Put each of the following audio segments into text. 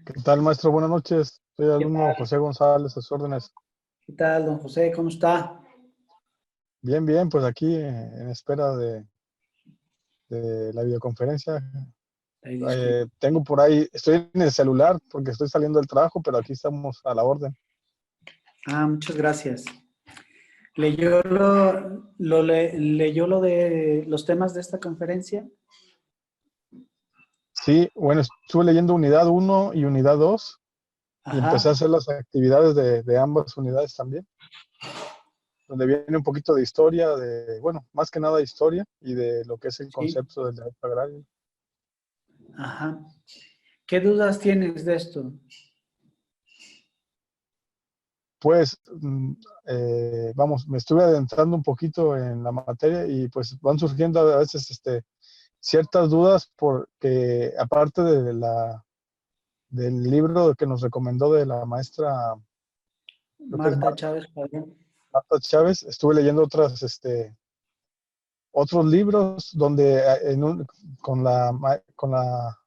¿Qué tal, maestro? Buenas noches. Soy el ¿Qué alumno tal? José González, a sus órdenes. ¿Qué tal, don José? ¿Cómo está? Bien, bien, pues aquí en espera de la videoconferencia. Ay, disculpe. Tengo por ahí, estoy en el celular porque estoy saliendo del trabajo, pero aquí estamos a la orden. Muchas gracias. ¿Leyó lo de los temas de esta conferencia? Sí, bueno, estuve leyendo unidad uno y unidad 2 y empecé a Ajá, hacer las actividades de ambas unidades también, donde viene un poquito de historia, bueno, más que nada historia y de lo que es el sí, concepto del derecho agrario. ajá. ¿Qué dudas tienes de esto? Pues, vamos, me estuve adentrando un poquito en la materia y pues van surgiendo a veces ciertas dudas porque aparte del libro que nos recomendó de la maestra, creo que es Marta Chávez Padrón. Marta Chávez, estuve leyendo otros libros donde con la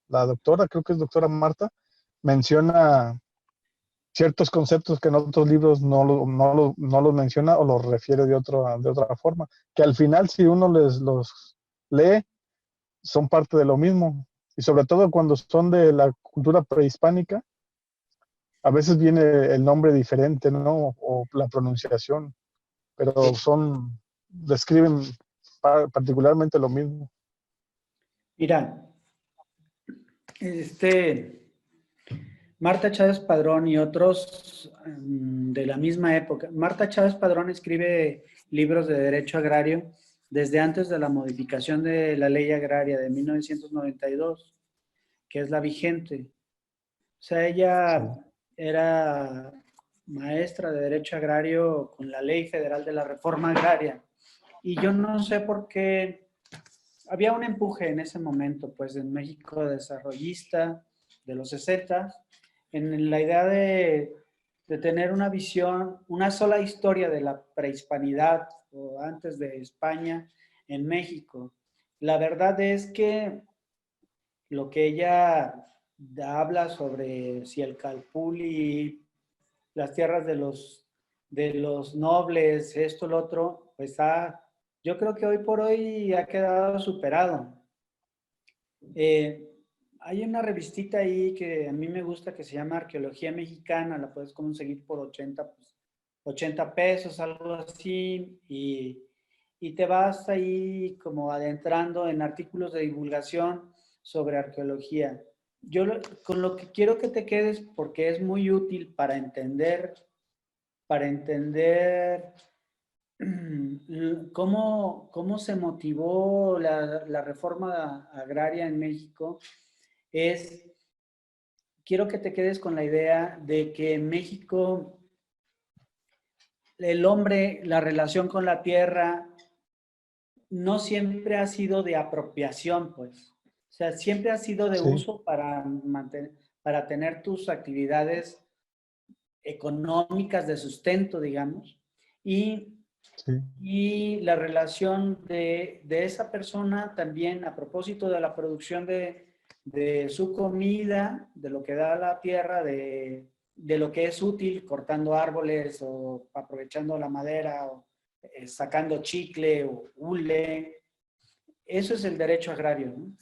doctora, creo que es doctora Marta, menciona ciertos conceptos que en otros libros no los menciona o los refiere de otra forma, que al final si uno los lee, son parte de lo mismo. Y sobre todo cuando son de la cultura prehispánica, a veces viene el nombre diferente, ¿no? O la pronunciación, pero describen particularmente lo mismo. Mira, este, Marta Chávez Padrón y otros de la misma época. Marta Chávez Padrón escribe libros de derecho agrario desde antes de la modificación de la ley agraria de 1992, que es la vigente. O sea, Sí, ella era maestra de Derecho Agrario con la Ley Federal de la Reforma Agraria. Y yo no sé por qué había un empuje en ese momento, pues en México desarrollista de los 60, en la idea de tener una visión, una sola historia de la prehispanidad o antes de España en México. La verdad es que lo que ella habla sobre si el Calpulli, las tierras de los nobles, esto, lo otro, pues yo creo que hoy por hoy ha quedado superado. Eh, Hay una revistita ahí que a mí me gusta que se llama Arqueología Mexicana, la puedes conseguir por 80 pesos, algo así, y te vas ahí como adentrando en artículos de divulgación sobre arqueología. Con lo que quiero que te quedes, porque es muy útil para entender cómo se motivó la reforma agraria en México, es, quiero que te quedes con la idea de que en México el hombre, la relación con la tierra, no siempre ha sido de apropiación, pues. O sea, siempre ha sido de sí, uso para tener tus actividades económicas de sustento, digamos, y, sí, y la relación de esa persona también a propósito de la producción de su comida, de lo que da la tierra, de lo que es útil, cortando árboles o aprovechando la madera o sacando chicle o hule. Eso es el derecho agrario, ¿no?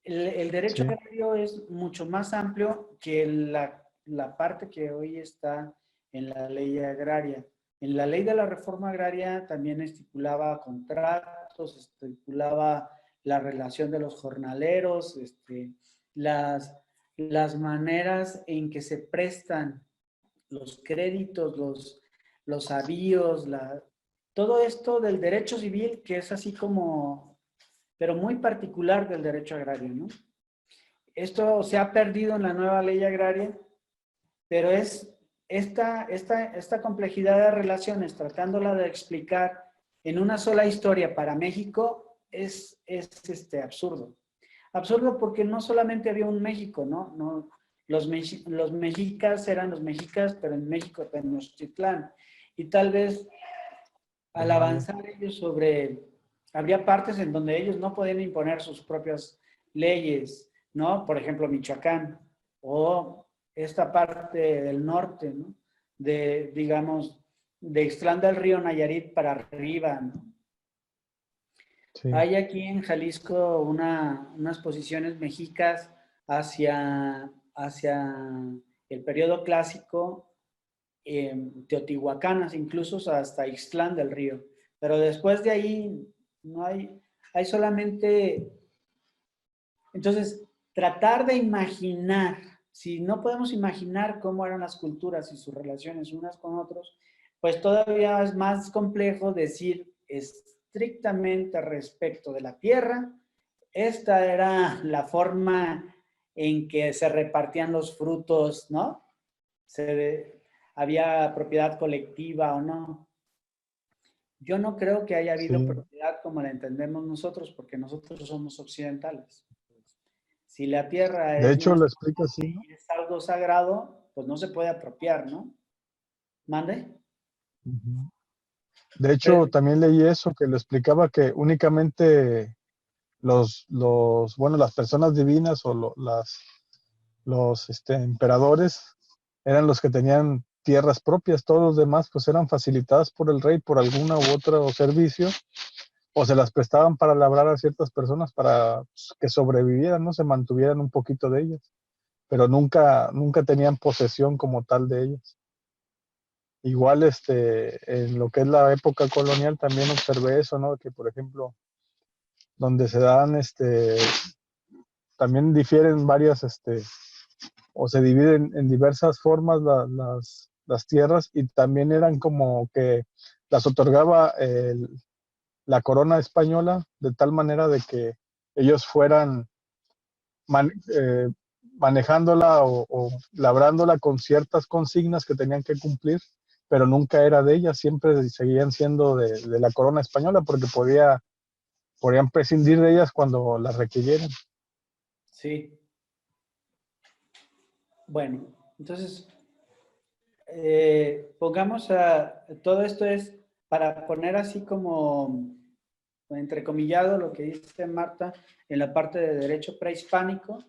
El derecho sí, agrario es mucho más amplio que la parte que hoy está en la ley agraria. En la ley de la reforma agraria también estipulaba contratos, estipulaba la relación de los jornaleros, las, las maneras en que se prestan los créditos, los avíos, todo esto del derecho civil que es así como, pero muy particular del derecho agrario, ¿no? Esto se ha perdido en la nueva ley agraria, pero es esta complejidad de relaciones, tratándola de explicar en una sola historia para México, es absurdo. Absurdo porque no solamente había un México, ¿no? Los mexicas eran los mexicas, pero en México Tenochtitlán. Y tal vez al avanzar ellos habría partes en donde ellos no podían imponer sus propias leyes, ¿no? Por ejemplo, Michoacán. o esta parte del norte, ¿no? De, digamos, de Ixtlán del Río Nayarit para arriba, ¿no? Sí, Hay aquí en Jalisco unas posiciones mexicas hacia el periodo clásico, teotihuacanas, incluso hasta Ixtlán del Río. Pero después de ahí no hay solamente. Entonces, tratar de imaginar, si no podemos imaginar cómo eran las culturas y sus relaciones unas con otros, pues todavía es más complejo decir estrictamente respecto de la tierra, esta era la forma en que se repartían los frutos, ¿no? Había propiedad colectiva o no. Yo no creo que haya habido sí. propiedad como la entendemos nosotros, porque nosotros somos occidentales. Si la tierra De es hecho, lo nuestra explica así, ¿no? y es algo sagrado, pues no se puede apropiar, ¿no? ¿Mande? Ujú. De hecho, Pero, también leí eso, que lo explicaba que únicamente bueno, las personas divinas o los emperadores eran los que tenían tierras propias, todos los demás pues eran facilitadas por el rey por alguna u otro servicio o se las prestaban para labrar a ciertas personas para pues, que sobrevivieran, ¿no? Se mantuvieran un poquito de ellas, pero nunca tenían posesión como tal de ellas. Igual en lo que es la época colonial también observé eso, ¿no? Que por ejemplo, donde se dan también difieren varias o se dividen en diversas formas las tierras y también eran como que las otorgaba la corona española de tal manera de que ellos fueran man- eh, manejándola o labrándola con ciertas consignas que tenían que cumplir, pero nunca era de ellas, siempre seguían siendo de la corona española porque podían prescindir de ellas cuando las requirieran. sí, bueno, entonces, pongamos todo esto es para poner así como entrecomillado lo que dice Marta en la parte de derecho prehispánico,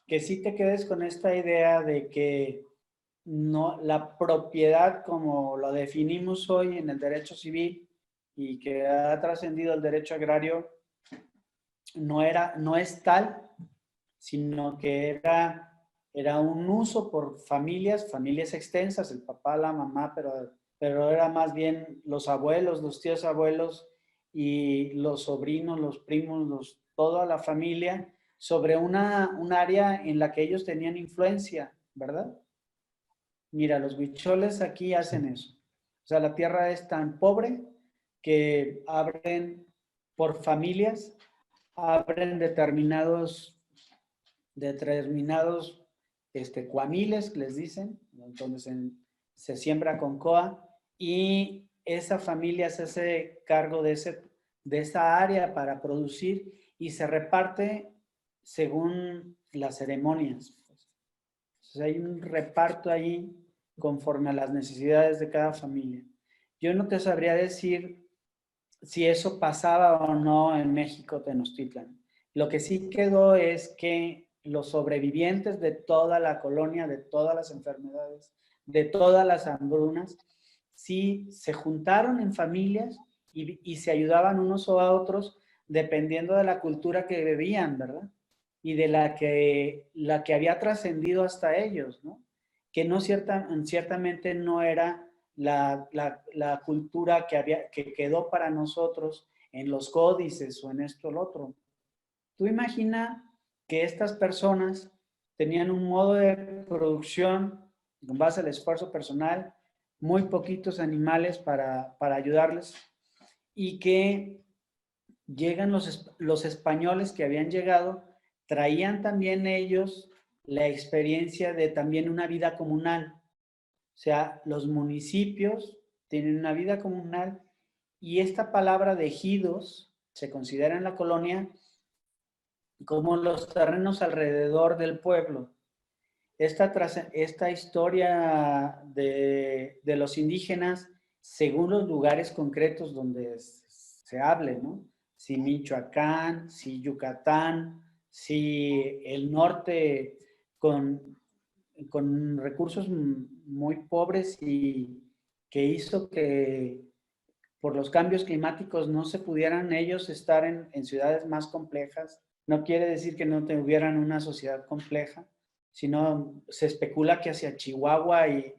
que sí te quedes con esta idea de que no, la propiedad como lo definimos hoy en el derecho civil y que ha trascendido el derecho agrario no es tal, sino que era un uso por familias extensas, el papá, la mamá, pero era más bien los abuelos, los tíos abuelos y los sobrinos, los primos, toda la familia, sobre un área en la que ellos tenían influencia, ¿verdad? Mira, los huicholes aquí Sí, hacen eso. O sea, la tierra es tan pobre que abren por familias, abren determinados cuamiles, les dicen, donde se siembra con coa, y esa familia se hace cargo de esa área para producir y se reparte según las ceremonias. Entonces hay un reparto ahí conforme a las necesidades de cada familia. Yo no te sabría decir si eso pasaba o no en México, Tenochtitlan. Lo que sí quedó es que los sobrevivientes de toda la colonia, de todas las enfermedades, de todas las hambrunas, sí se juntaron en familias y se ayudaban unos a otros dependiendo de la cultura que bebían, ¿verdad? Y de la que había trascendido hasta ellos, ¿no? Que no ciertamente no era la cultura que quedó para nosotros en los códices o en esto o lo otro. Tú imagina que estas personas tenían un modo de producción con base al esfuerzo personal, muy poquitos animales para ayudarles y que llegan los españoles que habían llegado, traían también ellos la experiencia de también una vida comunal. O sea, los municipios tienen una vida comunal y esta palabra de ejidos se considera en la colonia como los terrenos alrededor del pueblo. Esta historia de los indígenas, según los lugares concretos donde se hable, ¿no? Si Michoacán, si Yucatán, si el norte con recursos muy pobres y que hizo que por los cambios climáticos no se pudieran ellos estar en ciudades más complejas. No quiere decir que no tuvieran una sociedad compleja, sino se especula que hacia Chihuahua y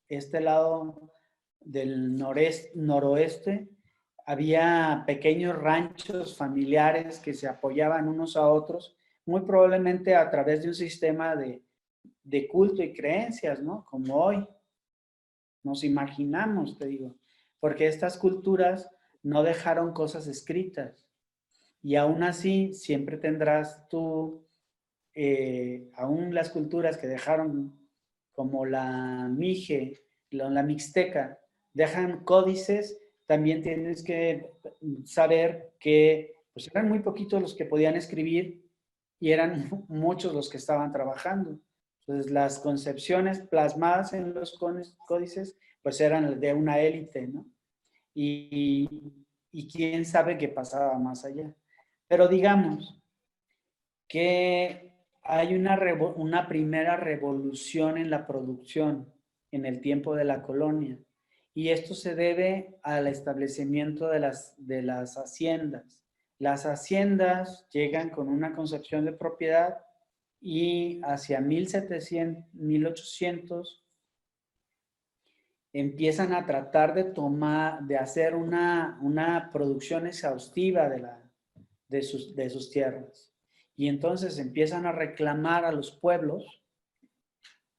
este lado del noroeste había pequeños ranchos familiares que se apoyaban unos a otros, muy probablemente a través de un sistema de culto y creencias, ¿no? Como hoy nos imaginamos, te digo, porque estas culturas no dejaron cosas escritas y aún así siempre tendrás tú, aún las culturas que dejaron como la Mije, la Mixteca, dejan códices, también tienes que saber que pues eran muy poquitos los que podían escribir y eran muchos los que estaban trabajando. Entonces, las concepciones plasmadas en los códices, pues eran de una élite, ¿no? Y quién sabe qué pasaba más allá. Pero digamos que hay una primera revolución en la producción en el tiempo de la colonia. Y esto se debe al establecimiento de las haciendas. Las haciendas llegan con una concepción de propiedad y hacia 1700, 1800 empiezan a tratar de hacer una producción exhaustiva de sus tierras. Y entonces empiezan a reclamar a los pueblos,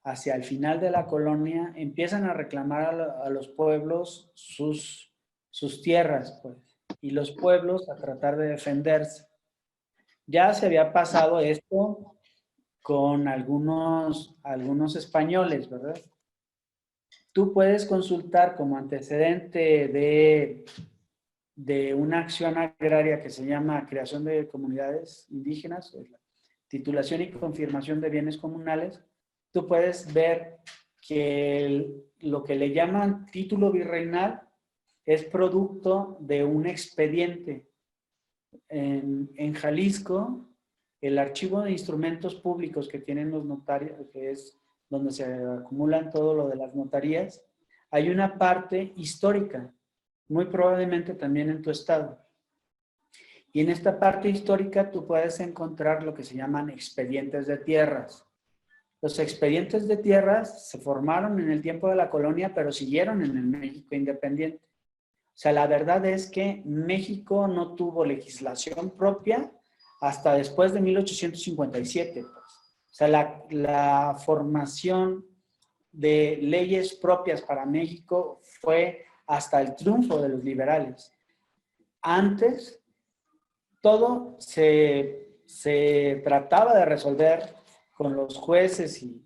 hacia el final de la colonia, empiezan a reclamar a los pueblos sus tierras, pues, y los pueblos a tratar de defenderse. Ya se había pasado esto con algunos españoles, ¿verdad? Tú puedes consultar como antecedente de una acción agraria que se llama creación de comunidades indígenas, titulación y confirmación de bienes comunales. Tú puedes ver que lo que le llaman título virreinal es producto de un expediente. En Jalisco, el archivo de instrumentos públicos que tienen los notarios, que es donde se acumulan todo lo de las notarías, hay una parte histórica, muy probablemente también en tu estado. Y en esta parte histórica tú puedes encontrar lo que se llaman expedientes de tierras. Los expedientes de tierras se formaron en el tiempo de la colonia, pero siguieron en el México independiente. O sea, la verdad es que México no tuvo legislación propia hasta después de 1857. Pues. O sea, la formación de leyes propias para México fue hasta el triunfo de los liberales. Antes, todo se trataba de resolver con los jueces y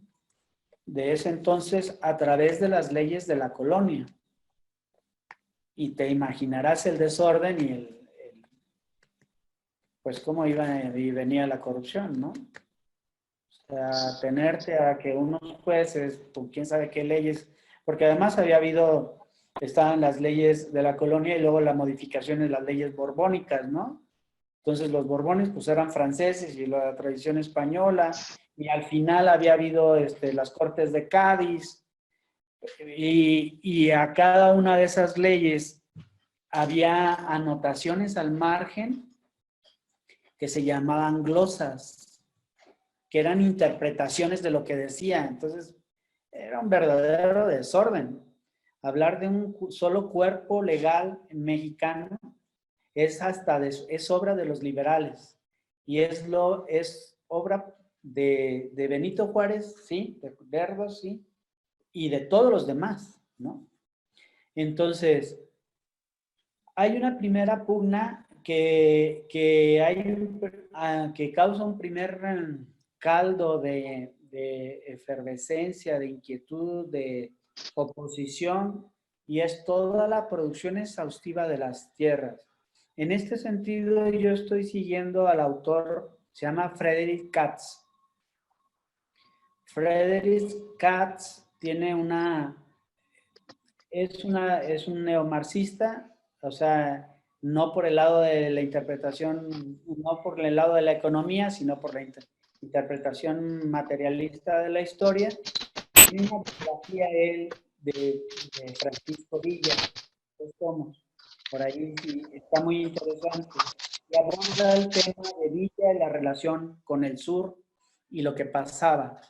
de ese entonces a través de las leyes de la colonia. Y te imaginarás el desorden y pues cómo iba y venía la corrupción, ¿no? O sea, tenerte a que unos jueces, por quién sabe qué leyes, porque además estaban las leyes de la colonia y luego la modificación de las leyes borbónicas, ¿no? Entonces los borbones pues eran franceses y la tradición española, y al final había habido las Cortes de Cádiz, y a cada una de esas leyes había anotaciones al margen que se llamaban glosas, que eran interpretaciones de lo que decía. Entonces, era un verdadero desorden. Hablar de un solo cuerpo legal mexicano es obra de los liberales y es obra de Benito Juárez, sí, de Vergos, sí, y de todos los demás, ¿no? Entonces, hay una primera pugna que causa un primer caldo de efervescencia, de inquietud, de oposición, y es toda la producción exhaustiva de las tierras. En este sentido, yo estoy siguiendo al autor, se llama Frederick Katz. Frederick Katz es un neomarxista, o sea, no por el lado de la interpretación, no por el lado de la economía, sino por interpretación materialista de la historia. Tiene una biografía él de Francisco Villa, dos tomos. Por ahí sí, está muy interesante. Y aborda el tema de Villa y la relación con el sur y lo que pasaba.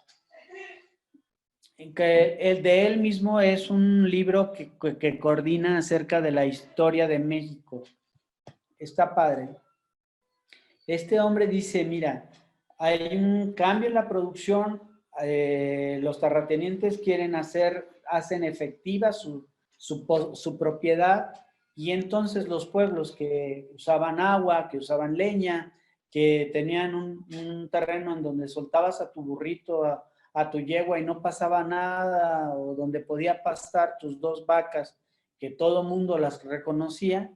Que el de él mismo es un libro que coordina acerca de la historia de México. Está padre. Este hombre dice, mira, hay un cambio en la producción, los terratenientes quieren hacen efectiva su propiedad, y entonces los pueblos que usaban agua, que usaban leña, que tenían un terreno en donde soltabas a tu burrito, a tu yegua y no pasaba nada, o donde podía pastar tus dos vacas, que todo mundo las reconocía,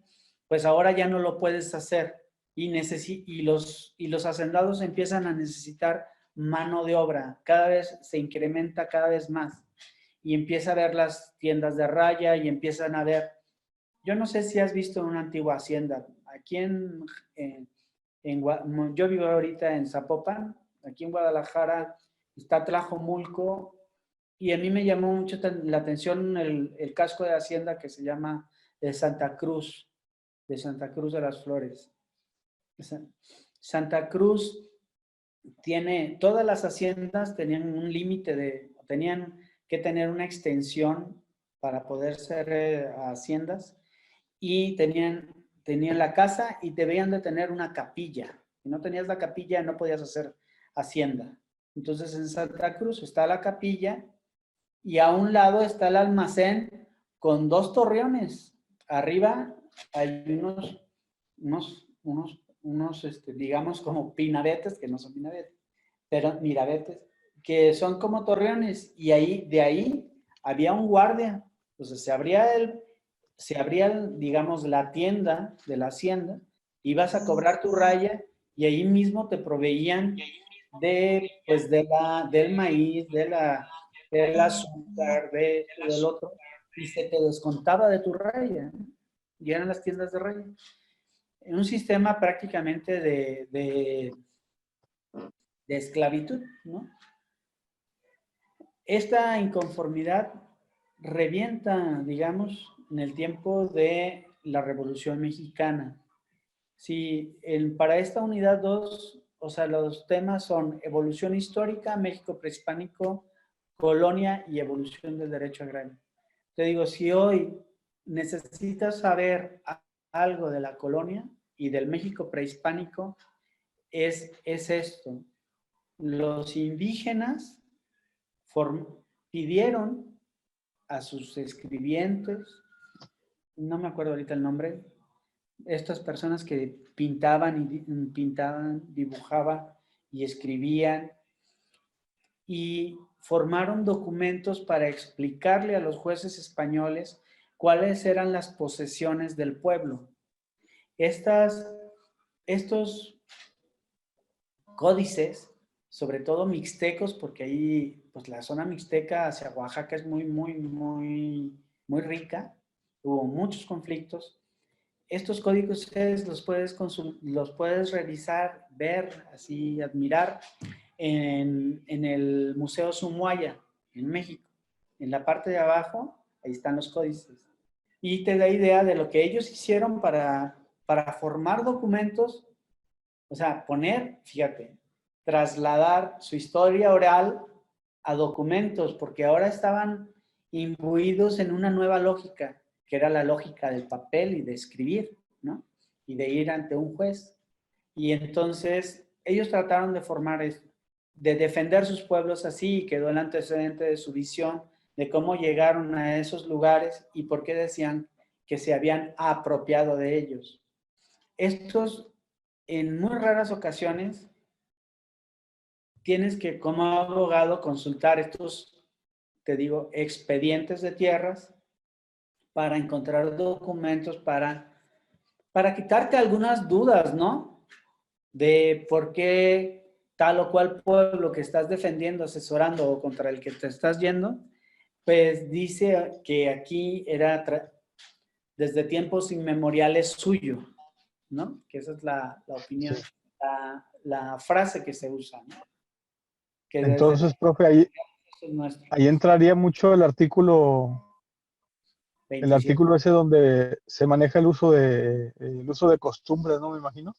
pues ahora ya no lo puedes hacer. Y los hacendados empiezan a necesitar mano de obra, cada vez se incrementa cada vez más, y empieza a ver las tiendas de raya y empiezan a ver, yo no sé si has visto una antigua hacienda, aquí yo vivo ahorita en Zapopan, aquí en Guadalajara está Tlajomulco, y a mí me llamó mucho la atención el casco de hacienda que se llama de Santa Cruz de las Flores. Santa Cruz todas las haciendas tenían un límite tenían que tener una extensión para poder ser haciendas, y tenían la casa y debían de tener una capilla. Si no tenías la capilla no podías hacer hacienda. Entonces en Santa Cruz está la capilla y a un lado está el almacén con dos torreones. Arriba hay unos digamos, como pinaretes, que no son pinaretes, pero mirabetes, que son como torreones, y de ahí había un guardia. Entonces se abría, digamos, la tienda de la hacienda, ibas a cobrar tu raya, y ahí mismo te proveían pues del maíz, del azúcar, del otro, y se te descontaba de tu raya, ¿no? Y eran las tiendas de raya. En un sistema prácticamente de esclavitud, ¿no? Esta inconformidad revienta, digamos, en el tiempo de la Revolución Mexicana. Sí, para esta unidad 2, o sea, los temas son evolución histórica, México prehispánico, colonia y evolución del derecho agrario. Te digo, si hoy necesitas saber algo de la colonia y del México prehispánico, es esto. Los indígenas pidieron a sus escribientes, no me acuerdo ahorita el nombre, estas personas que pintaban, dibujaban y escribían, y formaron documentos para explicarle a los jueces españoles cuáles eran las posesiones del pueblo. Estos códices, sobre todo mixtecos, porque ahí, pues la zona mixteca hacia Oaxaca es muy, muy, muy, muy rica, hubo muchos conflictos. Estos códigos los puedes revisar, ver, así, admirar en el Museo Sumuaya, en México. En la parte de abajo, ahí están los códices. Y te da idea de lo que ellos hicieron para formar documentos, o sea, fíjate, trasladar su historia oral a documentos, porque ahora estaban imbuidos en una nueva lógica, que era la lógica del papel y de escribir, ¿no? Y de ir ante un juez. Y entonces ellos trataron de formar esto, de defender sus pueblos así, y quedó el antecedente de su visión de cómo llegaron a esos lugares y por qué decían que se habían apropiado de ellos. Estos, en muy raras ocasiones, tienes que, como abogado, consultar estos, te digo, expedientes de tierras para encontrar documentos para quitarte algunas dudas, ¿no? De por qué tal o cual pueblo que estás defendiendo, asesorando o contra el que te estás yendo, pues dice que aquí era desde tiempos inmemoriales suyo, ¿no? Que esa es la opinión, la frase que se usa, ¿no? que desde Entonces, profe, ahí, es nuestro. ahí entraría mucho el 27. artículo ese donde se maneja el uso de costumbres, ¿no? Me imagino.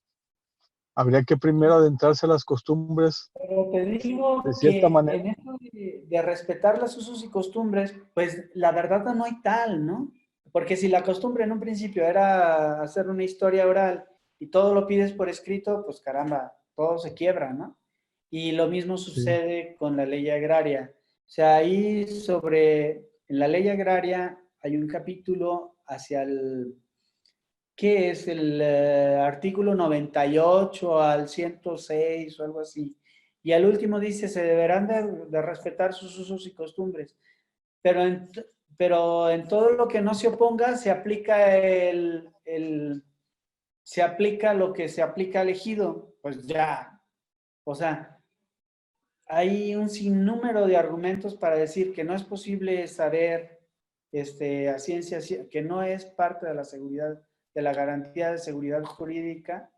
Habría que primero adentrarse a las costumbres Pero te de digo cierta que manera. en esto de respetar los usos y costumbres, pues la verdad no hay tal, ¿no? Porque si la costumbre en un principio era hacer una historia oral y todo lo pides por escrito, pues caramba, todo se quiebra, ¿no? Y lo mismo Sí, sucede con la ley agraria. O sea, ahí en la ley agraria hay un capítulo hacia ¿qué es? El artículo 98 al 106 o algo así. Y al último dice, se deberán de respetar sus usos y costumbres. Pero pero en todo lo que no se oponga se aplica se aplica lo que se aplica al ejido. Pues ya, o sea, hay un sinnúmero de argumentos para decir que no es posible saber a ciencia, que no es parte de la seguridad, de la garantía de seguridad jurídica,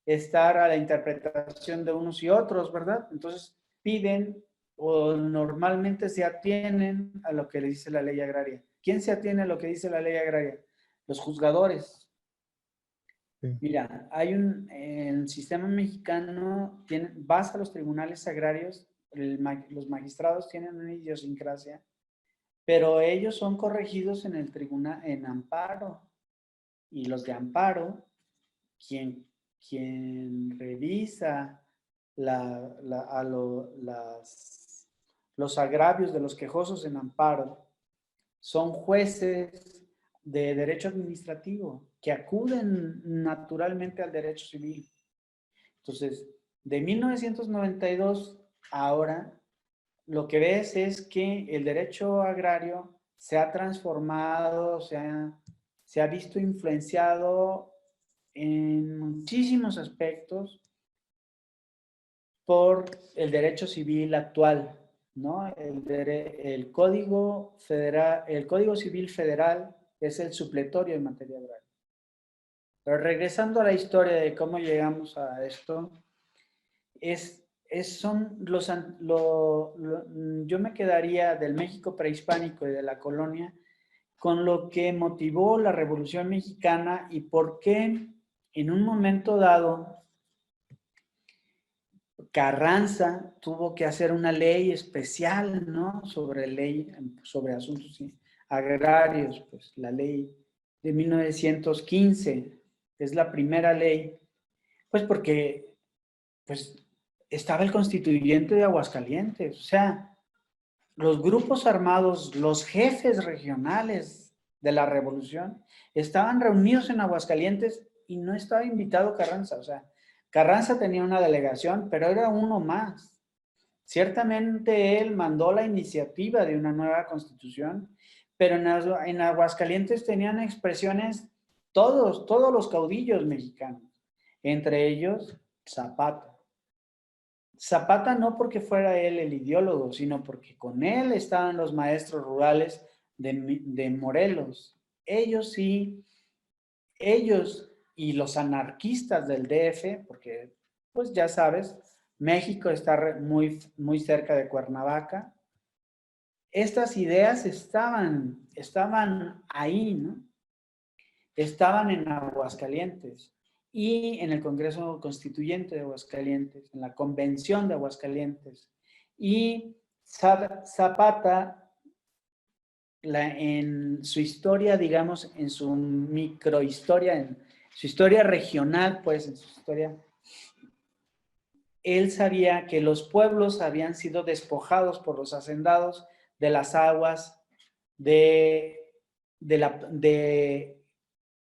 estar a la interpretación de unos y otros, ¿verdad? Entonces piden o normalmente se atienen a lo que le dice la ley agraria. ¿Quién se atiene a lo que dice la ley agraria? Los juzgadores. sí. Mira, en el sistema mexicano, vas a los tribunales agrarios, los magistrados tienen una idiosincrasia, pero ellos son corregidos en el tribunal, en amparo, y los de amparo, quien, quien revisa los agravios de los quejosos en amparo, son jueces de derecho administrativo que acuden naturalmente al derecho civil. Entonces, de 1992 a ahora, lo que ves es que el derecho agrario se ha transformado, se ha visto influenciado en muchísimos aspectos por el derecho civil actual, ¿no? El Código Federal, el Código Civil Federal es el supletorio en materia agraria. Pero regresando a la historia de cómo llegamos a esto, son yo me quedaría del México prehispánico y de la colonia con lo que motivó la Revolución Mexicana y por qué en un momento dado Carranza tuvo que hacer una ley especial, ¿no? Sobre asuntos agrarios, pues la ley de 1915 es la primera ley, pues porque pues estaba el constituyente de Aguascalientes, o sea, los grupos armados, los jefes regionales de la revolución estaban reunidos en Aguascalientes y no estaba invitado Carranza, o sea, Carranza tenía una delegación, pero era uno más. Ciertamente él mandó la iniciativa de una nueva constitución, pero en Aguascalientes tenían expresiones todos los caudillos mexicanos, entre ellos Zapata. Zapata no porque fuera él el ideólogo, sino porque con él estaban los maestros rurales de Morelos. Ellos sí, ellos y los anarquistas del DF, porque pues ya sabes, México está muy cerca de Cuernavaca. Estas ideas estaban ahí, ¿no? Estaban en Aguascalientes y en el Congreso Constituyente de Aguascalientes, en la Convención de Aguascalientes. Y Zapata, en su historia, digamos, en su microhistoria, en su historia regional, pues, en su historia, él sabía que los pueblos habían sido despojados por los hacendados de las aguas, de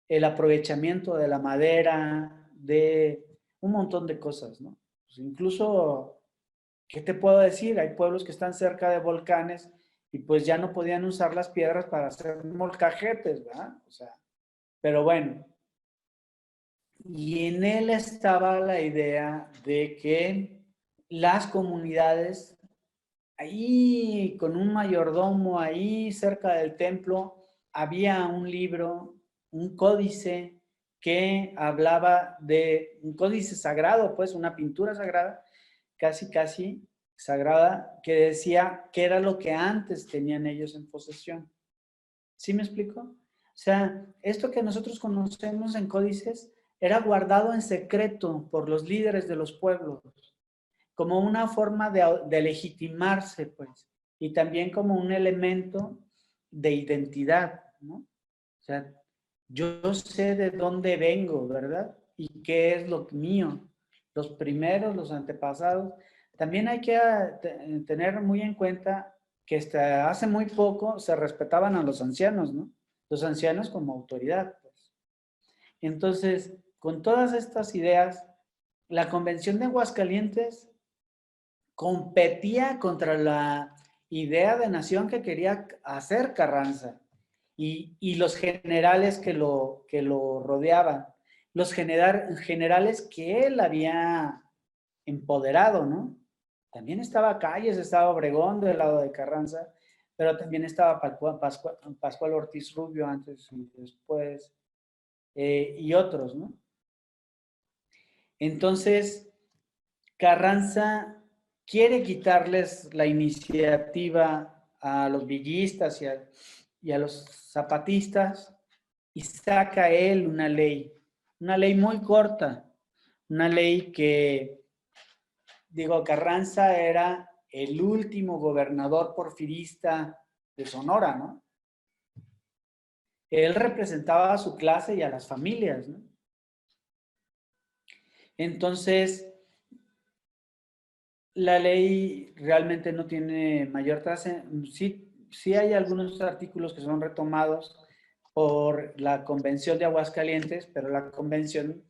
el aprovechamiento de la madera, de un montón de cosas, ¿no? Pues incluso, ¿qué te puedo decir? Hay pueblos que están cerca de volcanes y pues ya no podían usar las piedras para hacer molcajetes, ¿verdad? O sea, pero bueno, y en él estaba la idea de que las comunidades, ahí con un mayordomo, ahí cerca del templo, había un libro, un códice que hablaba de un códice sagrado, pues una pintura sagrada, casi, casi, sagrada que decía qué era lo que antes tenían ellos en posesión. ¿Sí me explico? O sea, esto que nosotros conocemos en códices era guardado en secreto por los líderes de los pueblos, como una forma de legitimarse, pues, y también como un elemento de identidad, ¿no? O sea, yo sé de dónde vengo, ¿verdad? Y qué es lo mío. Los primeros, los antepasados. También hay que tener muy en cuenta que hasta hace muy poco se respetaban a los ancianos, ¿no? Los ancianos como autoridad, pues. Entonces, con todas estas ideas, la Convención de Aguascalientes competía contra la idea de nación que quería hacer Carranza y los generales que lo rodeaban, los generales que él había empoderado, ¿no? También estaba Calles, estaba Obregón del lado de Carranza, pero también estaba Pascual Ortiz Rubio antes y después, y otros, ¿no? Entonces, Carranza quiere quitarles la iniciativa a los villistas y a los zapatistas y saca él una ley muy corta, una ley que, digo, Carranza era el último gobernador porfirista de Sonora, ¿no? Él representaba a su clase y a las familias, ¿no? Entonces, la ley realmente no tiene mayor trascendencia. Sí hay algunos artículos que son retomados por la Convención de Aguascalientes, pero la convención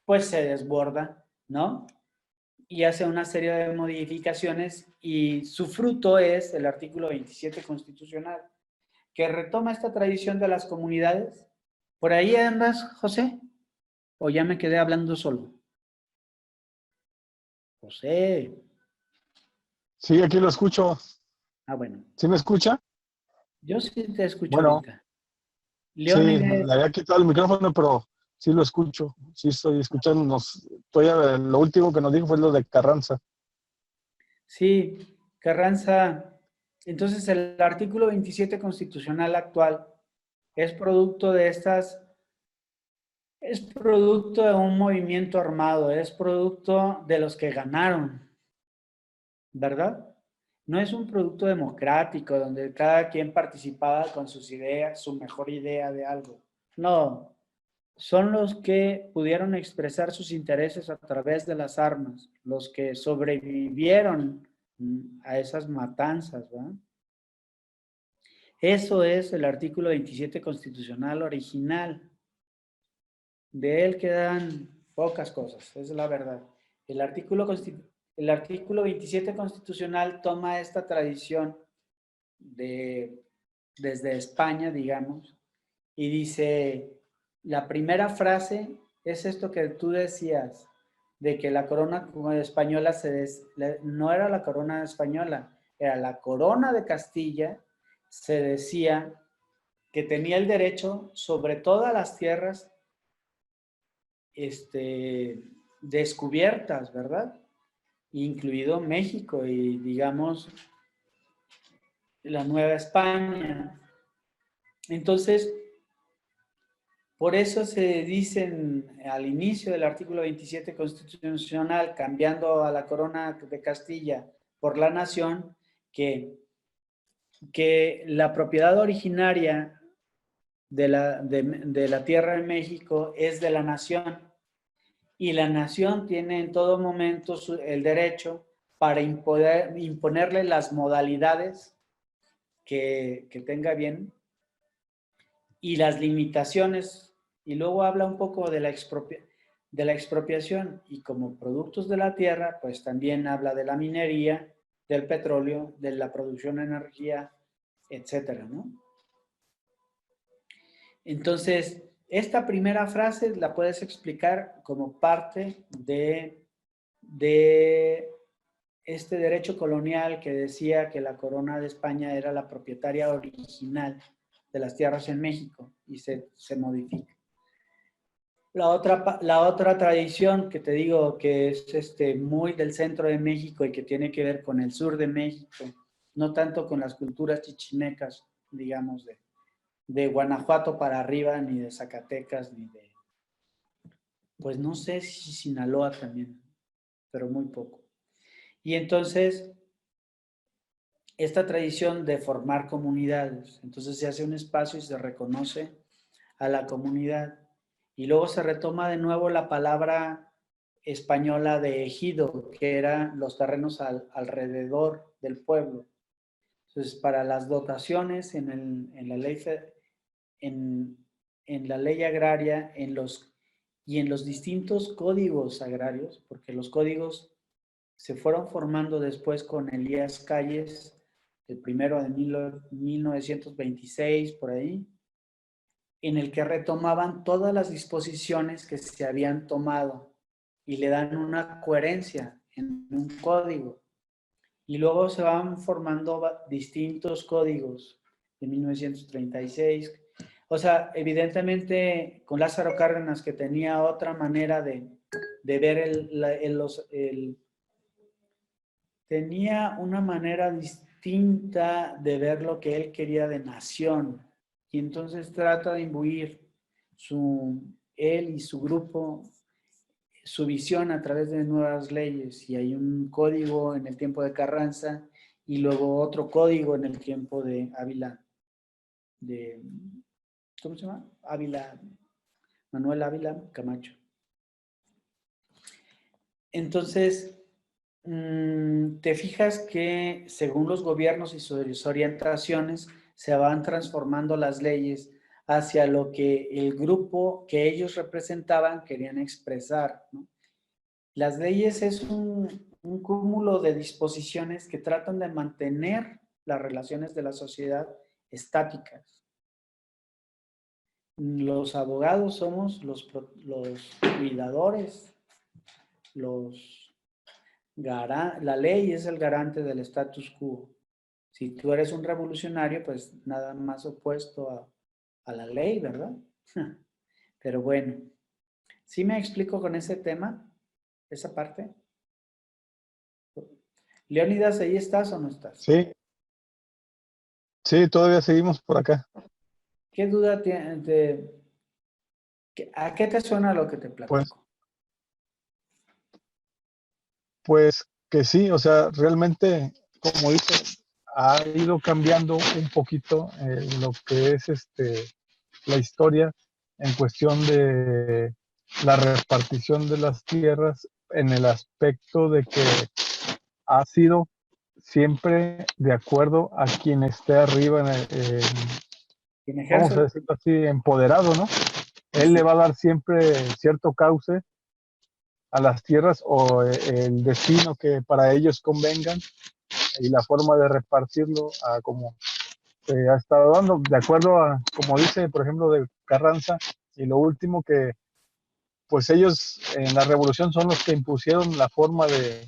pues se desborda, ¿no? Y hace una serie de modificaciones y su fruto es el artículo 27 constitucional, que retoma esta tradición de las comunidades. ¿Por ahí andas, José? ¿O ya me quedé hablando solo? José. Sí, aquí lo escucho. Ah, bueno. ¿Sí me escucha? Yo sí te escucho Bueno, ahorita. sí, Leónides, le había quitado el micrófono, pero sí lo escucho. Sí estoy escuchando. Lo último que nos dijo fue lo de Carranza. sí, Carranza. Entonces, el artículo 27 constitucional actual es producto de es producto de un movimiento armado, es producto de los que ganaron, ¿verdad? No es un producto democrático donde cada quien participaba con sus ideas, su mejor idea de algo. No, son los que pudieron expresar sus intereses a través de las armas, los que sobrevivieron a esas matanzas, ¿verdad? Eso es el artículo 27 constitucional original. De él quedan pocas cosas, esa es la verdad. El artículo 27 constitucional toma esta tradición desde España, digamos, y dice, la primera frase es esto que tú decías, de que la corona española no era la corona española, era la corona de Castilla, se decía que tenía el derecho sobre todas las tierras descubiertas, ¿verdad? Incluido México y, digamos, la Nueva España. Entonces, por eso se dicen al inicio del artículo 27 constitucional, cambiando a la corona de Castilla por la nación, que la propiedad originaria de la tierra de México es de la nación y la nación tiene en todo momento el derecho para imponerle las modalidades que tenga bien y las limitaciones. Y luego habla un poco de la expropiación y como productos de la tierra, pues también habla de la minería, del petróleo, de la producción de energía, etcétera, ¿no? Entonces, esta primera frase la puedes explicar como parte de este derecho colonial que decía que la corona de España era la propietaria original de las tierras en México y se modifica. La otra tradición que te digo que es muy del centro de México y que tiene que ver con el sur de México, no tanto con las culturas chichimecas, digamos, de Guanajuato para arriba, ni de Zacatecas, ni de, pues no sé si Sinaloa también, pero muy poco. Y entonces, esta tradición de formar comunidades, entonces se hace un espacio y se reconoce a la comunidad. Y luego se retoma de nuevo la palabra española de ejido, que eran los terrenos alrededor del pueblo. Entonces, para las dotaciones en, en la ley agraria y en los distintos códigos agrarios, porque los códigos se fueron formando después con Elías Calles, el primero de 1926, por ahí, en el que retomaban todas las disposiciones que se habían tomado y le dan una coherencia en un código. Y luego se van formando distintos códigos de 1936. O sea, evidentemente con Lázaro Cárdenas, que tenía otra manera de ver tenía una manera distinta de ver lo que él quería de nación. Y entonces trata de imbuir él y su grupo, su visión a través de nuevas leyes. Y hay un código en el tiempo de Carranza y luego otro código en el tiempo de Ávila, ¿cómo se llama? Manuel Ávila Camacho. Entonces, te fijas que según los gobiernos y sus orientaciones se van transformando las leyes hacia lo que el grupo que ellos representaban querían expresar, ¿no? Las leyes es un cúmulo de disposiciones que tratan de mantener las relaciones de la sociedad estáticas. Los abogados somos los cuidadores, la ley es el garante del status quo. Si tú eres un revolucionario, pues nada más opuesto a la ley, ¿verdad? Pero bueno, ¿sí me explico con ese tema? ¿Esa parte? Leónidas, ¿ahí estás o no estás? Sí, sí, todavía seguimos por acá. ¿Qué duda tienes a qué te suena lo que te Pues, platico? pues que sí, o sea, realmente, como dice, ha ido cambiando un poquito lo que es la historia en cuestión de la repartición de las tierras en el aspecto de que ha sido siempre de acuerdo a quien esté arriba ¿Quién vamos ejerce? a decirlo así, empoderado, ¿no? Él le va a dar siempre cierto cauce a las tierras o el destino que para ellos convengan y la forma de repartirlo a como se ha estado dando, de acuerdo a, como dice, por ejemplo, de Carranza, y lo último que, pues ellos en la revolución son los que impusieron la forma de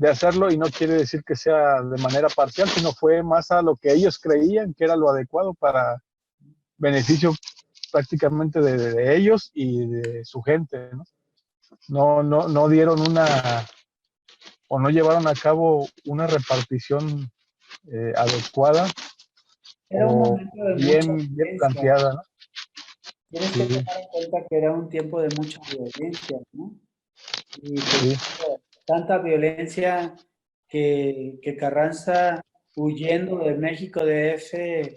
hacerlo y no quiere decir que sea de manera parcial, sino fue más a lo que ellos creían que era lo adecuado para beneficio prácticamente de ellos y de su gente, ¿no? No dieron o no llevaron a cabo una repartición adecuada Era un o momento de mucha bien violencia. planteada, ¿no? Tienes que Sí, tomar en cuenta que era un tiempo de mucha violencia, ¿no? Y pues sí, tanta violencia que Carranza, huyendo de México DF,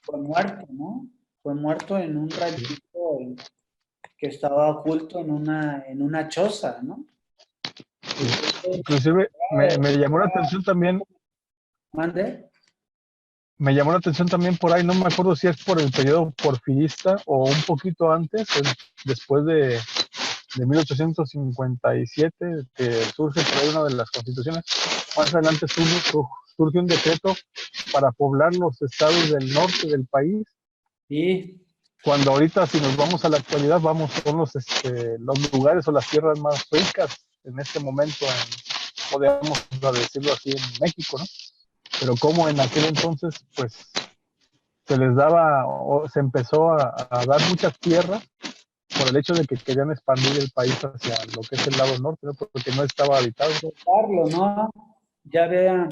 fue muerto, ¿no? Fue muerto en un ranchito que estaba oculto en una choza, ¿no? sí. Entonces, Inclusive me llamó la atención también, mande. me llamó la atención también por ahí, no me acuerdo si es por el periodo porfirista o un poquito antes, después de 1857, que surge por ahí una de las constituciones. Más adelante surge un decreto para poblar los estados del norte del país, Y cuando ahorita si nos vamos a la actualidad, vamos con los lugares o las tierras más ricas en este momento, podemos decirlo así, en México, ¿no? Pero como en aquel entonces, pues se les daba o se empezó a dar muchas tierras por el hecho de que querían expandir el país hacia lo que es el lado norte, ¿no? Porque no estaba habitado. Darlo, ¿no? Ya vean,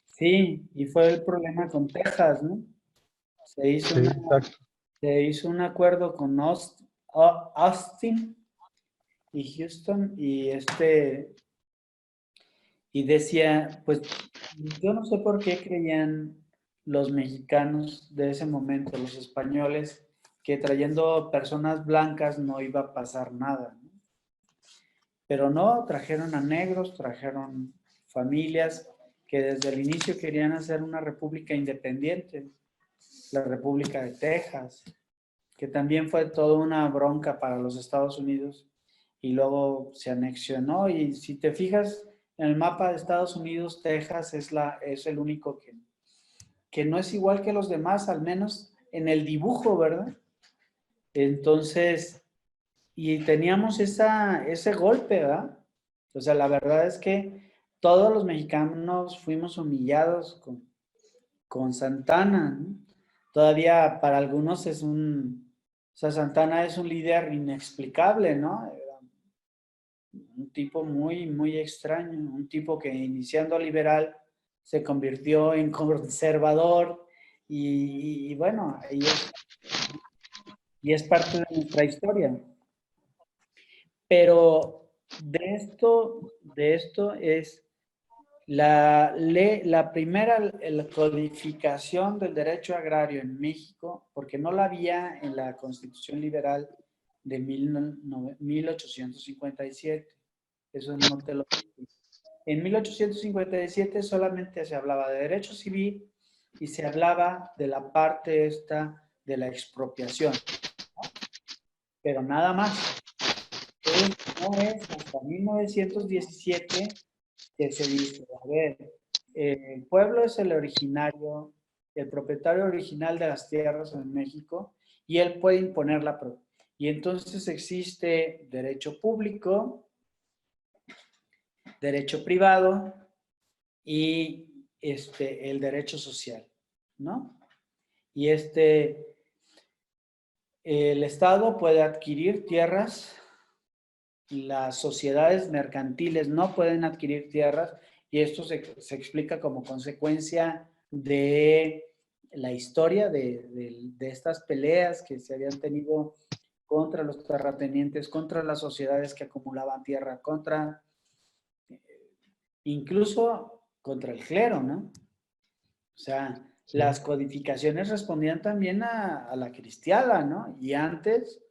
sí, y fue el problema con Texas, ¿no? Se hizo Sí, una, exacto. se hizo un acuerdo con Austin y Houston y decía, pues yo no sé por qué creían los mexicanos de ese momento, los españoles, que trayendo personas blancas no iba a pasar nada, ¿no? Pero no, trajeron a negros, trajeron familias que desde el inicio querían hacer una república independiente, la República de Texas, que también fue toda una bronca para los Estados Unidos y luego se anexionó. Y si te fijas en el mapa de Estados Unidos, Texas es el único que no es igual que los demás, al menos en el dibujo, ¿verdad? Entonces, y teníamos ese golpe, ¿verdad? O sea, la verdad es que todos los mexicanos fuimos humillados con Santana, ¿no? Todavía para algunos o sea, Santana es un líder inexplicable, ¿no? Era un tipo muy, muy extraño, un tipo que iniciando liberal se convirtió en conservador y bueno, y es parte de nuestra historia. Pero de esto es la primera la codificación del derecho agrario en México, porque no la había en la Constitución Liberal de 1857. Eso no te lo... En 1857 solamente se hablaba de derecho civil y se hablaba de la parte esta de la expropiación, pero nada más. No es hasta 1917 que se dice, a ver, el pueblo es el originario, el propietario original de las tierras en México y él puede imponer la propiedad. Y entonces existe derecho público, derecho privado y el derecho social, ¿no? Y el Estado puede adquirir tierras, las sociedades mercantiles no pueden adquirir tierras y esto se explica como consecuencia de la historia de estas peleas que se habían tenido contra los terratenientes, contra las sociedades que acumulaban tierra, incluso contra el clero, ¿no? O sea, Sí. las codificaciones respondían también a la cristiada, ¿no? Y antes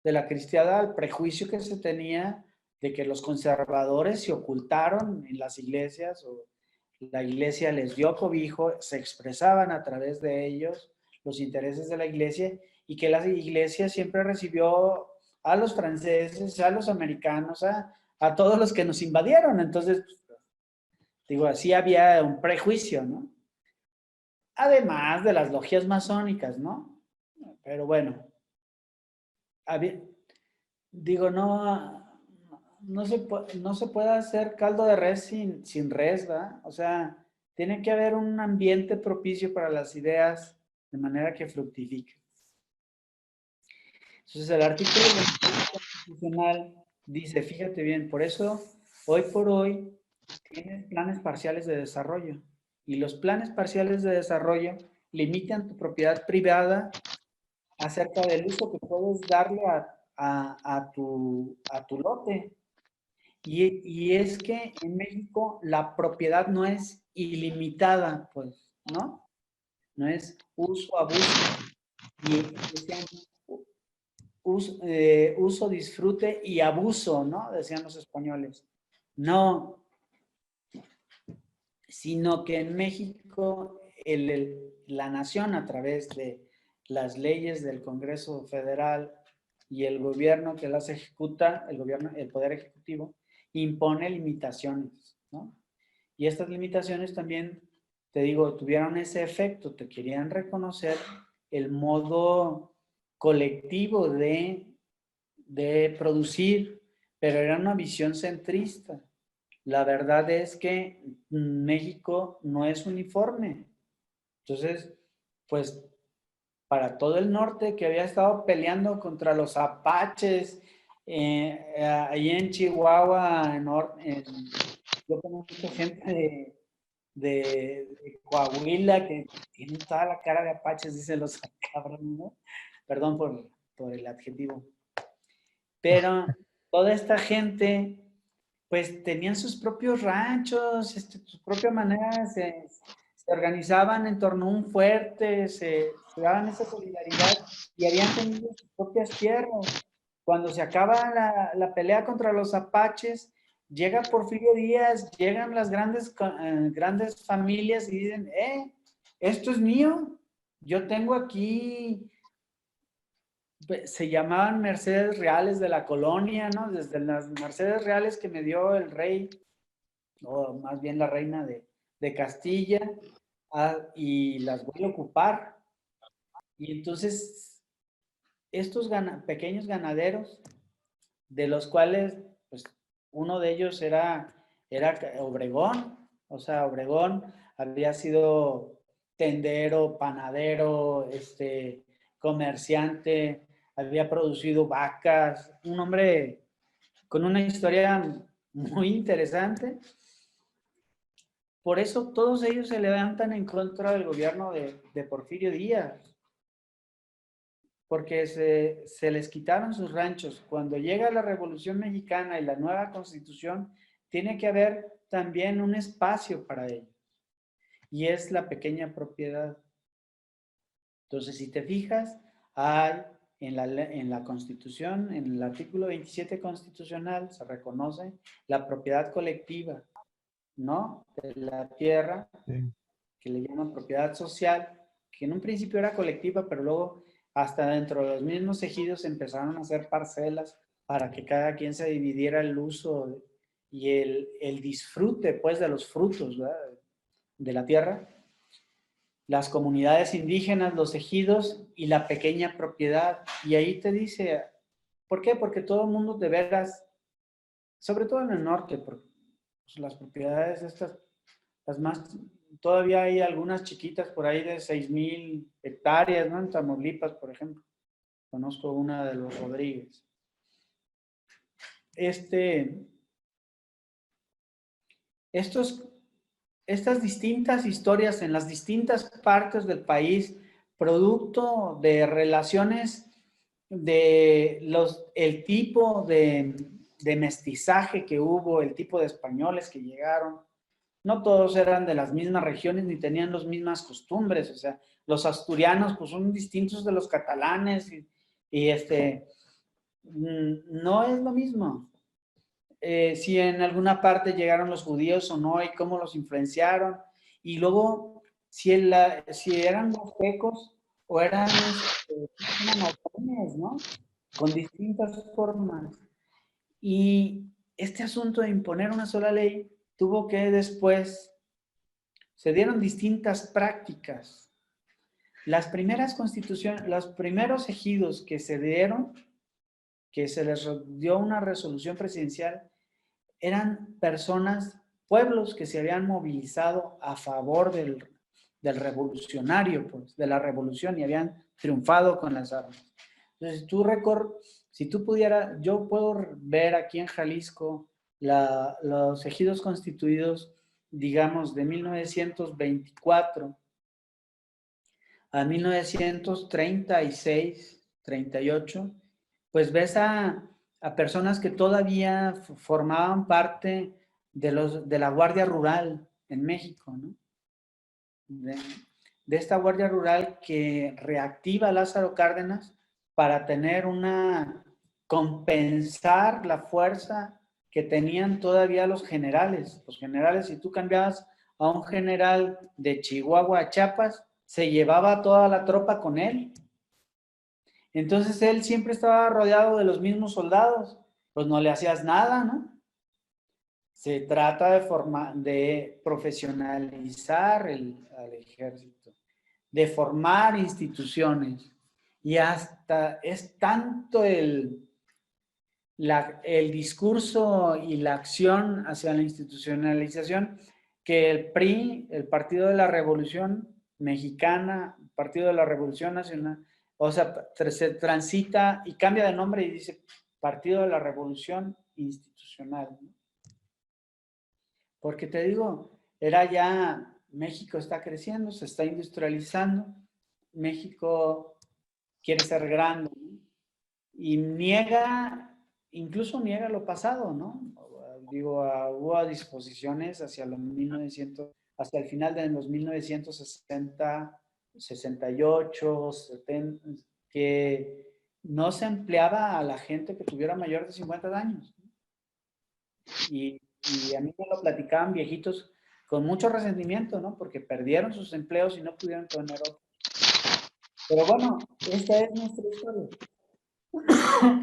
de la cristiada, al prejuicio que se tenía de que los conservadores se ocultaron en las iglesias o la iglesia les dio cobijo, se expresaban a través de ellos los intereses de la iglesia y que la iglesia siempre recibió a los franceses, a los americanos, a todos los que nos invadieron. Entonces, digo, así había un prejuicio, ¿no? Además de las logias masónicas, ¿no? Pero bueno, había, digo, no se puede hacer caldo de res sin res, ¿verdad? O sea, tiene que haber un ambiente propicio para las ideas de manera que fructifiquen. Entonces, el artículo 21 constitucional dice, fíjate bien, por eso, hoy por hoy, tienes planes parciales de desarrollo. Y los planes parciales de desarrollo limitan tu propiedad privada acerca del uso que puedes darle a tu lote. Y es que en México la propiedad no es ilimitada, pues, ¿no? No es uso, abuso, y decían uso, disfrute y abuso, ¿no? Decían los españoles. No, sino que en México la nación a través de las leyes del Congreso Federal y el gobierno que las ejecuta, el poder ejecutivo, impone limitaciones, ¿no? Y estas limitaciones también, te digo, tuvieron ese efecto, te querían reconocer el modo colectivo de producir, pero era una visión centrista. La verdad es que México no es uniforme. Entonces, pues para todo el norte, que había estado peleando contra los apaches, ahí en Chihuahua, yo conozco gente de Coahuila que tienen toda la cara de apaches, dicen los cabrones, ¿no? Perdón por el adjetivo. Pero toda esta gente, pues tenían sus propios ranchos, su propia manera, se organizaban en torno a un fuerte, se daban esa solidaridad y habían tenido sus propias tierras. Cuando se acaba la pelea contra los apaches, llega Porfirio Díaz, llegan las grandes familias y dicen, esto es mío, yo tengo aquí, se llamaban Mercedes Reales de la colonia, ¿no? Desde las Mercedes Reales que me dio el rey, o más bien la reina de Castilla, y las voy a ocupar. Y entonces, estos pequeños ganaderos, de los cuales, pues, uno de ellos era Obregón, o sea, Obregón había sido tendero, panadero, comerciante, había producido vacas, un hombre con una historia muy interesante. Por eso todos ellos se levantan en contra del gobierno de Porfirio Díaz, porque se les quitaron sus ranchos. Cuando llega la Revolución Mexicana y la nueva Constitución, tiene que haber también un espacio para ellos, y es la pequeña propiedad. Entonces, si te fijas, hay en la Constitución, en el artículo 27 constitucional, se reconoce la propiedad colectiva, ¿no? De la tierra, Sí. que le llaman propiedad social, que en un principio era colectiva, pero luego hasta dentro de los mismos ejidos empezaron a hacer parcelas para que cada quien se dividiera el uso y el disfrute, pues, de los frutos, ¿verdad?, de la tierra. Las comunidades indígenas, los ejidos y la pequeña propiedad. Y ahí te dice, ¿por qué? Porque todo el mundo de veras, sobre todo en el norte, porque pues, las propiedades estas, las más, todavía hay algunas chiquitas por ahí de 6,000 hectáreas, ¿no? En Tamaulipas, por ejemplo. Conozco una de los Rodríguez. Estas distintas historias en las distintas partes del país, producto de relaciones el tipo de mestizaje que hubo, el tipo de españoles que llegaron, no todos eran de las mismas regiones ni tenían las mismas costumbres, o sea, los asturianos pues son distintos de los catalanes y no es lo mismo. Si en alguna parte llegaron los judíos o no y cómo los influenciaron. Y luego, si eran huastecos o eran amazónicos, ¿no? Con distintas formas. Y este asunto de imponer una sola ley tuvo que después, se dieron distintas prácticas. Las primeras constituciones, los primeros ejidos que se dieron, que se les dio una resolución presidencial, eran personas, pueblos que se habían movilizado a favor del revolucionario, pues, de la revolución y habían triunfado con las armas. Entonces, si tú pudieras, yo puedo ver aquí en Jalisco los ejidos constituidos, digamos, de 1924 a 1936, 38, pues ves a personas que todavía formaban parte de la Guardia Rural en México, ¿no? De esta Guardia Rural que reactiva a Lázaro Cárdenas para compensar la fuerza que tenían todavía los generales. Los generales, si tú cambiabas a un general de Chihuahua a Chiapas, se llevaba toda la tropa con él. Entonces él siempre estaba rodeado de los mismos soldados, pues no le hacías nada, ¿no? Se trata de profesionalizar al ejército, de formar instituciones, y hasta es tanto el discurso y la acción hacia la institucionalización que el PRI, el Partido de la Revolución, Mexicana, Partido de la Revolución Nacional, o sea, se transita y cambia de nombre y dice Partido de la Revolución Institucional, ¿no? Porque te digo, era ya, México está creciendo, se está industrializando, México quiere ser grande, ¿no? Y niega, incluso niega lo pasado, ¿no? Digo, hubo disposiciones hacia los 1900, hasta el final de los 1960, 68, 70, que no se empleaba a la gente que tuviera mayor de 50 años. Y a mí me lo platicaban viejitos con mucho resentimiento, ¿no? Porque perdieron sus empleos y no pudieron poner otro. Pero bueno, esta es nuestra historia.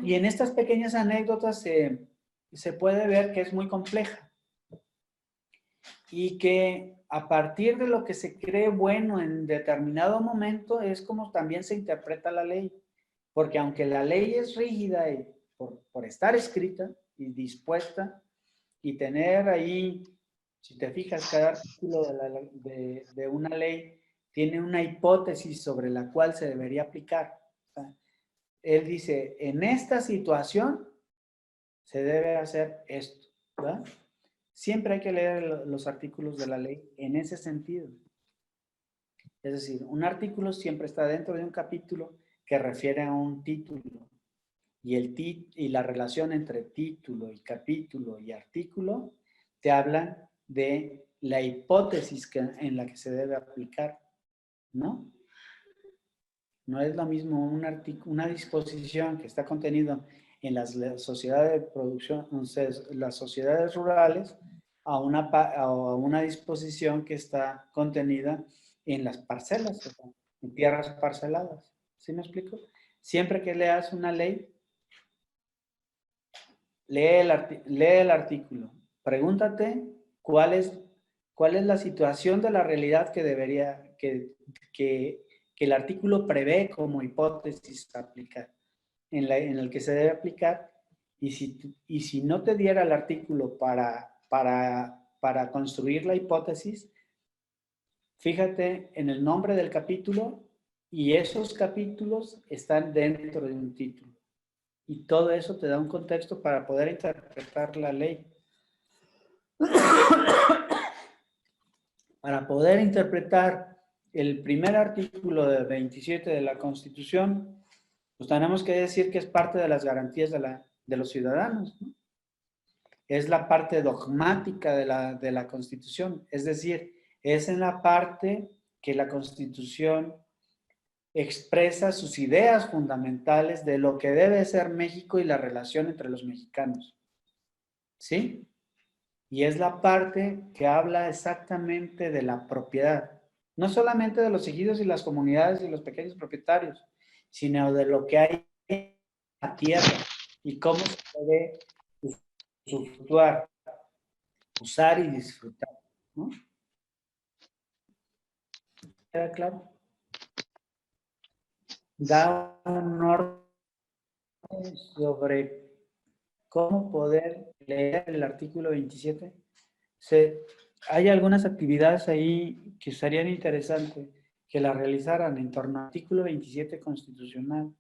Y en estas pequeñas anécdotas se puede ver que es muy compleja y que a partir de lo que se cree bueno en determinado momento es como también se interpreta la ley. Porque aunque la ley es rígida y por estar escrita y dispuesta y tener ahí, si te fijas, cada artículo de una ley tiene una hipótesis sobre la cual se debería aplicar. O sea, él dice, en esta situación se debe hacer esto, ¿verdad? Siempre hay que leer los artículos de la ley en ese sentido. Es decir, un artículo siempre está dentro de un capítulo que refiere a un título. Y la relación entre título y capítulo y artículo te hablan de la hipótesis en la que se debe aplicar, ¿no? No es lo mismo una disposición que está contenido en las sociedades de producción, entonces, las sociedades rurales, a una disposición que está contenida en las parcelas, o sea, en tierras parceladas. ¿Sí me explico? Siempre que leas una ley, lee el artículo. Pregúntate cuál es la situación de la realidad que debería, que el artículo prevé como hipótesis aplicar, en el que se debe aplicar, y si no te diera el artículo para construir la hipótesis, fíjate en el nombre del capítulo y esos capítulos están dentro de un título. Y todo eso te da un contexto para poder interpretar la ley. Para poder interpretar el primer artículo del 27 de la Constitución, pues tenemos que decir que es parte de las garantías de los ciudadanos, ¿no? Es la parte dogmática de la Constitución, es decir, es en la parte que la Constitución expresa sus ideas fundamentales de lo que debe ser México y la relación entre los mexicanos. ¿Sí? Y es la parte que habla exactamente de la propiedad. No solamente de los ejidos y las comunidades y los pequeños propietarios, sino de lo que hay en la tierra y cómo se puede usufructuar, usar y disfrutar, ¿no? ¿Queda claro? Da un orden sobre cómo poder leer el artículo 27. Hay algunas actividades ahí que serían interesantes que las realizaran en torno al artículo 27 constitucional.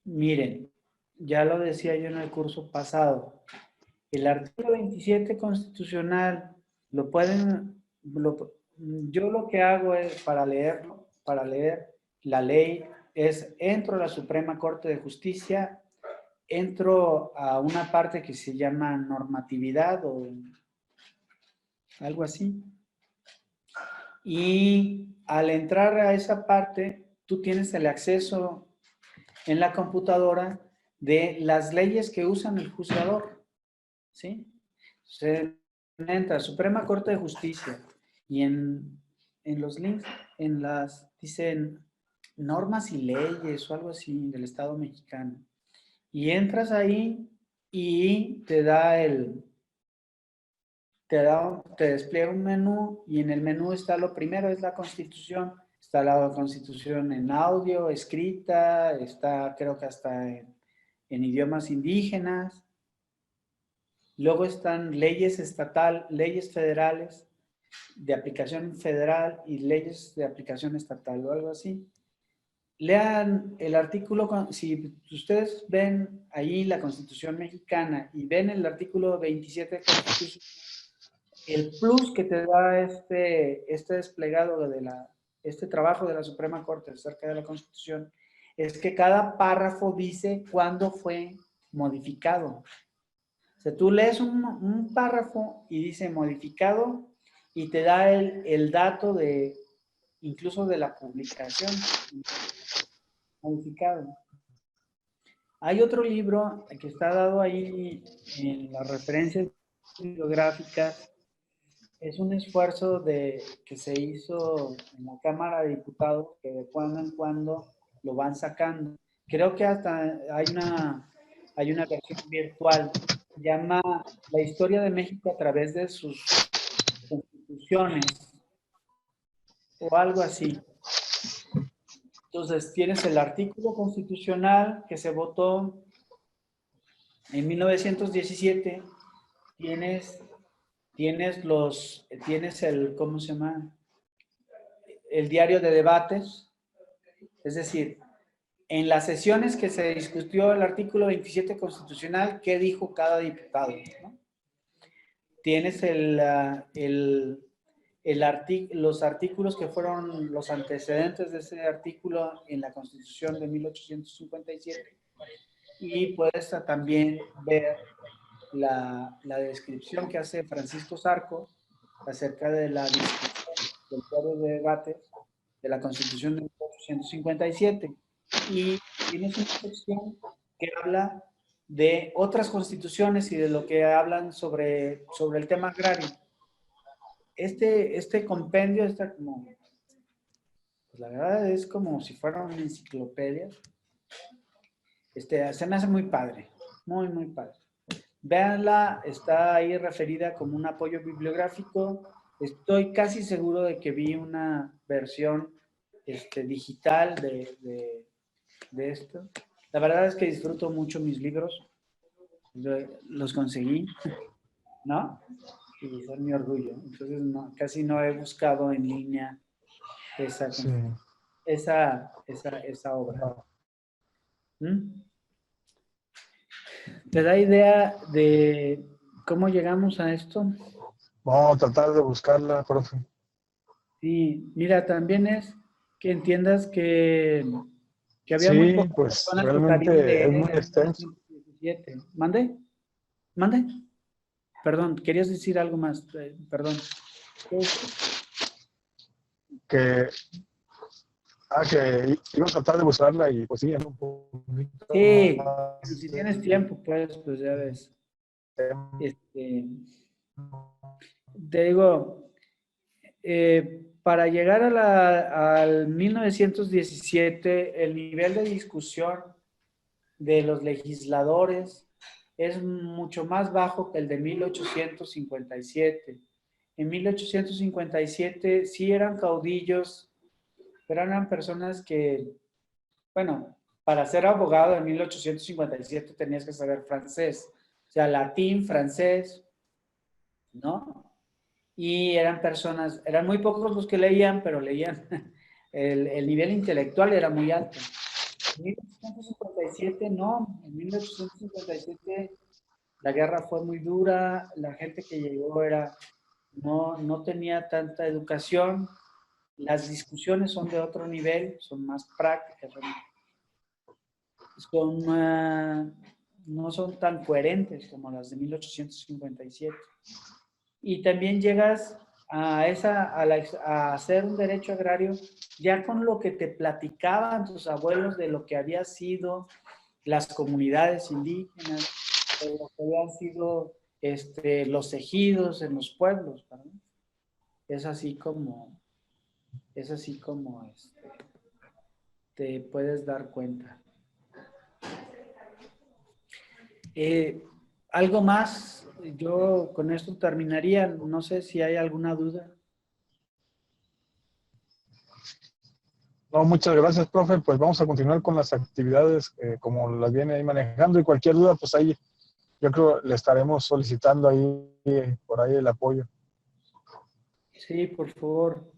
Miren, ya lo decía yo en el curso pasado, el artículo 27 constitucional yo lo que hago es para leer la ley, entro a la Suprema Corte de Justicia, entro a una parte que se llama normatividad o algo así. Y al entrar a esa parte, tú tienes el acceso en la computadora de las leyes que usan el juzgador, ¿sí? Se entra Suprema Corte de Justicia y en los links, dicen normas y leyes o algo así del Estado mexicano. Y entras ahí y te despliega un menú y en el menú está lo primero, es la Constitución. Está la Constitución en audio, escrita, está creo que hasta en idiomas indígenas. Luego están leyes federales de aplicación federal y leyes de aplicación estatal o algo así. Lean el artículo, si ustedes ven ahí la Constitución mexicana y ven el artículo 27 de Constitución, el plus que te da este desplegado este trabajo de la Suprema Corte acerca de la Constitución es que cada párrafo dice cuándo fue modificado. O sea, tú lees un párrafo y dice modificado y te da el dato incluso de la publicación modificado. Hay otro libro que está dado ahí en las referencias bibliográficas. Es un esfuerzo que se hizo en la Cámara de Diputados, que de cuando en cuando lo van sacando. Creo que hasta hay una versión virtual. Se llama La historia de México a través de sus constituciones o algo así. Entonces, tienes el artículo constitucional que se votó en 1917, tienes el, ¿cómo se llama? El diario de debates, es decir, en las sesiones que se discutió el artículo 27 constitucional, ¿qué dijo cada diputado? ¿No? Tienes los artículos que fueron los antecedentes de ese artículo en la Constitución de 1857 y puedes también ver la descripción que hace Francisco Zarco acerca de la discusión del diario de debate de la Constitución de 1857 y tienes una sección que habla de otras constituciones y de lo que hablan sobre el tema agrario. Este compendio está como, pues la verdad es como si fuera una enciclopedia. Se me hace muy padre, muy, muy padre. Véanla, está ahí referida como un apoyo bibliográfico. Estoy casi seguro de que vi una versión digital de esto. La verdad es que disfruto mucho mis libros. Los conseguí, ¿no? Y son mi orgullo. Entonces, casi no he buscado en línea esa obra. ¿Mm? ¿Te da idea de cómo llegamos a esto? Vamos a tratar de buscarla, profe. Sí, mira, también es que entiendas que había Sí, muy pocas pues personas que sabían realmente es leer muy en extenso. 1917. ¿Mande? ¿Mande? Perdón, querías decir algo más. Perdón. Que iba a tratar de buscarla y pues sí, un poquito Sí, más si tienes tiempo, pues ya ves. Te digo, para llegar al 1917, el nivel de discusión de los legisladores es mucho más bajo que el de 1857. En 1857 sí eran caudillos, pero eran personas que, bueno, para ser abogado en 1857 tenías que saber francés, o sea, latín, francés, ¿no? Y eran muy pocos los que leían, pero leían. El nivel intelectual era muy alto. En 1857 no, en 1857 la guerra fue muy dura, la gente que llegó no tenía tanta educación, las discusiones son de otro nivel, son más prácticas, no son tan coherentes como las de 1857. Y también llegas a hacer un derecho agrario ya con lo que te platicaban tus abuelos de lo que había sido las comunidades indígenas, de lo que habían sido los ejidos en los pueblos, ¿verdad? Es así como te puedes dar cuenta. ¿Algo más? Yo con esto terminaría. No sé si hay alguna duda. No, muchas gracias, profe. Pues vamos a continuar con las actividades como las viene ahí manejando y cualquier duda, pues ahí yo creo le estaremos solicitando ahí por ahí el apoyo. Sí, por favor.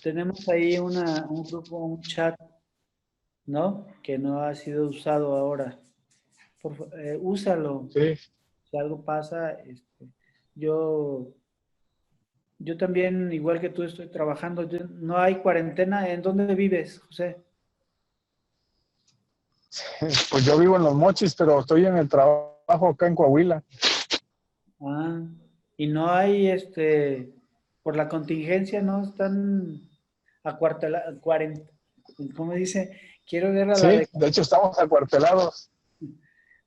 Tenemos ahí un grupo, un chat, ¿no? Que no ha sido usado ahora. Úsalo. Sí. Si algo pasa, yo, yo también, igual que tú, estoy trabajando. No hay cuarentena. ¿En dónde vives, José? Pues yo vivo en Los Mochis, pero estoy en el trabajo acá en Coahuila. Ah, y no hay, por la contingencia, ¿no? Están acuartelados, ¿cómo dice? Quiero ver a la Sí, de... de hecho estamos acuartelados.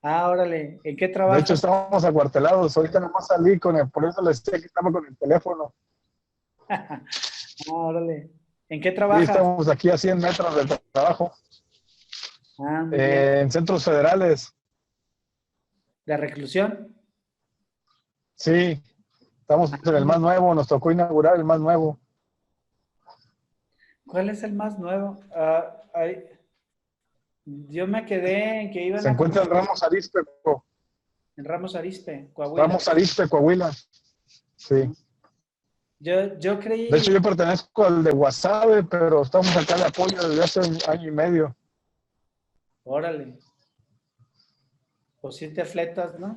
Ah, órale, ¿en qué De hecho trabajas? estamos acuartelados. Ahorita nomás salí por eso les decía que estaba con el teléfono. Ah, órale, ¿en qué Sí, trabajas? estamos aquí a 100 metros del trabajo. Ah, muy bien. En centros federales. ¿De reclusión? Sí, estamos en el más nuevo. Nos tocó inaugurar el más nuevo. ¿Cuál es el más nuevo? Yo me quedé en que iban Se a encuentra construir en Ramos Arizpe, Coahuila. Ramos Arizpe, Coahuila. Sí. Yo De hecho, creí, yo pertenezco al de Guasave, pero estamos acá de apoyo desde hace un año y medio. órale, pues sí te fletas, ¿no?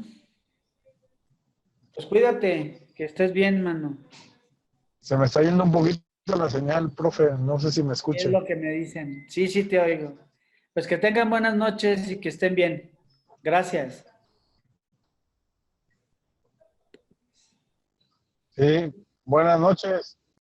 Pues cuídate, que estés bien, mano. Se me está yendo un poquito la señal, profe. No sé si me Es escuche. lo que me dicen. Sí, sí te oigo. Pues que tengan buenas noches y que estén bien. Gracias. Sí, buenas noches.